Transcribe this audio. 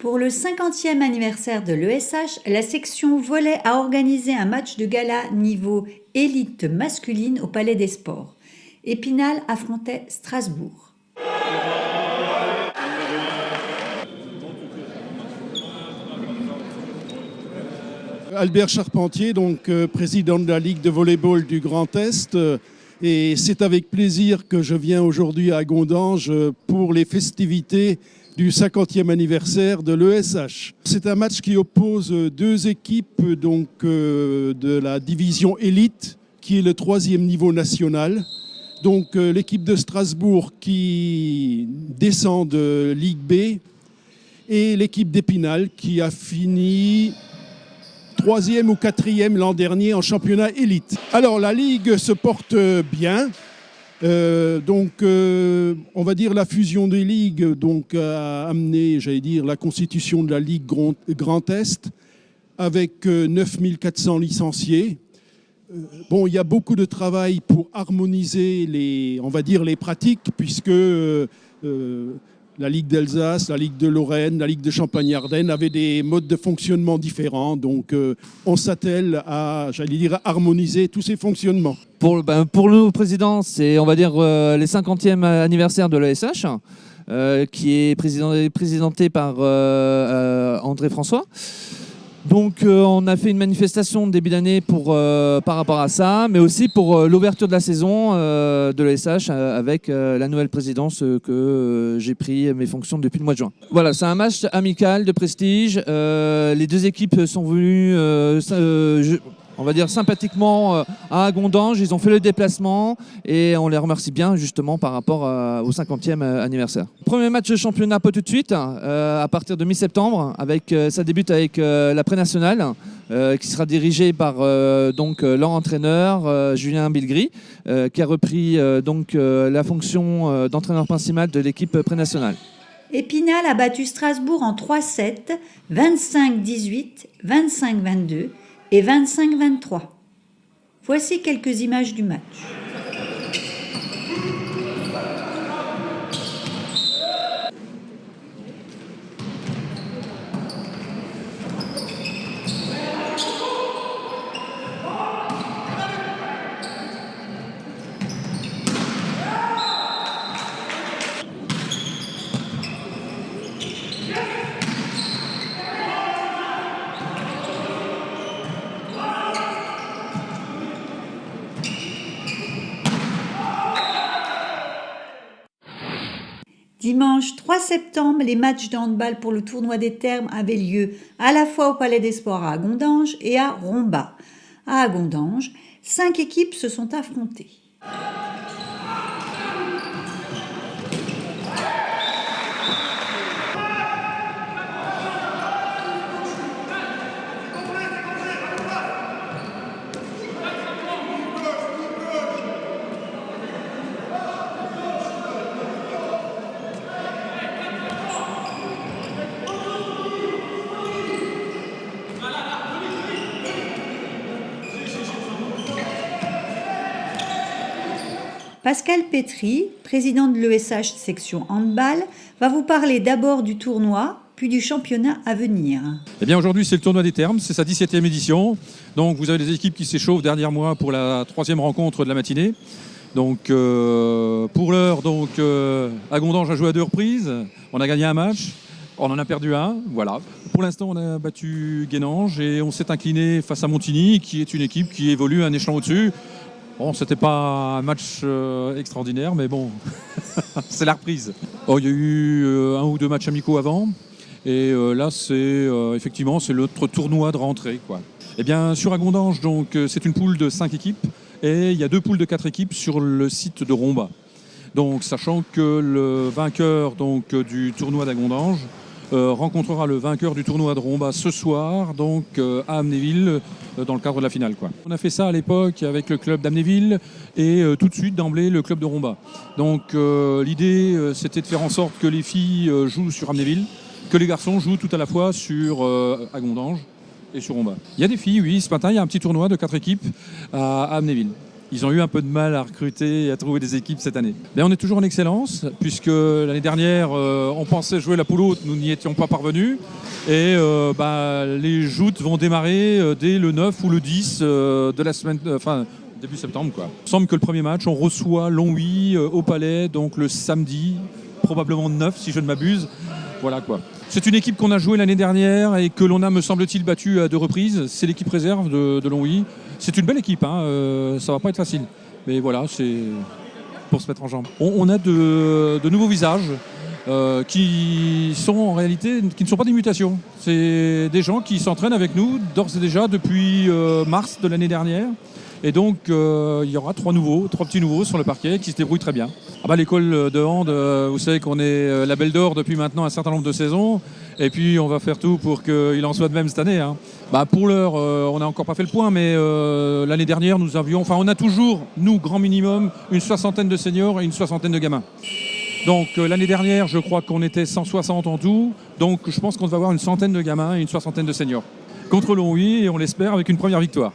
Pour le 50e anniversaire de l'ESH, la section volley a organisé un match de gala niveau élite masculine au Palais des Sports. Épinal affrontait Strasbourg. Albert Charpentier, donc président de la Ligue de volleyball du Grand Est. Et c'est avec plaisir que je viens aujourd'hui à Gondange pour les festivités du 50e anniversaire de l'ESH. C'est un match qui oppose deux équipes donc, de la division élite, qui est le 3e niveau national. Donc l'équipe de Strasbourg qui descend de Ligue B et l'équipe d'Épinal qui a fini 3e ou 4e l'an dernier en championnat élite. Alors la Ligue se porte bien. On va dire la fusion des ligues donc, a amené, j'allais dire, la constitution de la Ligue Grand Est avec 9400 licenciés. Bon, il y a beaucoup de travail pour harmoniser les pratiques puisque la Ligue d'Alsace, la Ligue de Lorraine, la Ligue de Champagne-Ardenne avaient des modes de fonctionnement différents. Donc, on s'attelle à, harmoniser tous ces fonctionnements. Pour le président, c'est, on va dire, les 50e anniversaire de l'ESH, qui est présidenté par André François. Donc on a fait une manifestation de début d'année par rapport à ça, mais aussi pour l'ouverture de la saison de l'ESH avec la nouvelle présidence que j'ai pris mes fonctions depuis le mois de juin. Voilà, c'est un match amical de prestige. Les deux équipes sont venues, on va dire sympathiquement, à Gondange. Ils ont fait le déplacement et on les remercie bien justement par rapport au 50e anniversaire. Premier match de championnat pas tout de suite, à partir de mi-septembre. Ça débute avec la pré-nationale qui sera dirigée par leur entraîneur Julien Bilgry, qui a repris la fonction d'entraîneur principal de l'équipe pré-nationale. Épinal a battu Strasbourg en 3-7, 25-18, 25-22 et 25-23. Voici quelques images du match. Dimanche 3 septembre, les matchs de handball pour le tournoi des termes avaient lieu à la fois au Palais des Sports à Gondange et à Romba. À Gondange, 5 équipes se sont affrontées. Pascal Pétry, président de l'ESH section handball, va vous parler d'abord du tournoi, puis du championnat à venir. Eh bien aujourd'hui c'est le tournoi des termes, c'est sa 17e édition. Donc vous avez des équipes qui s'échauffent derrière moi pour la 3e rencontre de la matinée. Donc pour l'heure, à Gondange a joué à 2 reprises, on a gagné un match, on en a perdu un, voilà. Pour l'instant on a battu Guénange et on s'est incliné face à Montigny qui est une équipe qui évolue un échelon au-dessus. Bon, c'était pas un match extraordinaire, mais bon, c'est la reprise. Oh, il y a eu 1 ou 2 matchs amicaux avant, et là, c'est effectivement, c'est notre tournoi de rentrée, quoi. Eh bien, sur Gondange, donc, c'est une poule de 5 équipes, et il y a 2 poules de 4 équipes sur le site de Romba. Donc, sachant que le vainqueur du tournoi d'Agondange rencontrera le vainqueur du tournoi de Romba ce soir, à Amnéville, dans le cadre de la finale, quoi. On a fait ça à l'époque avec le club d'Amnéville et tout de suite d'emblée le club de Romba. Donc l'idée c'était de faire en sorte que les filles jouent sur Amnéville, que les garçons jouent tout à la fois sur Agondange et sur Romba. Il y a des filles, oui, ce matin il y a un petit tournoi de 4 équipes à Amnéville. ils ont eu un peu de mal à recruter et à trouver des équipes cette année. Mais on est toujours en excellence, puisque l'année dernière, on pensait jouer la poule haute, nous n'y étions pas parvenus. Et les joutes vont démarrer dès le 9 ou le 10 de la semaine, début septembre, quoi. Il semble que le premier match, on reçoit Longwy au Palais, donc le samedi, probablement 9 si je ne m'abuse. Voilà quoi. C'est une équipe qu'on a jouée l'année dernière et que l'on a, me semble-t-il, battue à 2 reprises. C'est l'équipe réserve de Longwy. C'est une belle équipe, hein. Ça va pas être facile. Mais voilà, c'est pour se mettre en jambe. On a de nouveaux visages qui sont en réalité, qui ne sont pas des mutations. C'est des gens qui s'entraînent avec nous d'ores et déjà depuis mars de l'année dernière. Et donc, il y aura 3 petits nouveaux sur le parquet qui se débrouillent très bien. L'école de hand, vous savez qu'on est label d'or depuis maintenant un certain nombre de saisons. Et puis, on va faire tout pour qu'il en soit de même cette année, hein. Pour l'heure, on n'a encore pas fait le point, mais l'année dernière, on a toujours, nous, grand minimum, une 60aine de seniors et une 60aine de gamins. Donc, l'année dernière, je crois qu'on était 160 en tout. Donc, je pense qu'on va avoir une 100aine de gamins et une 60aine de seniors. Contre Longwy, et on l'espère, avec une première victoire.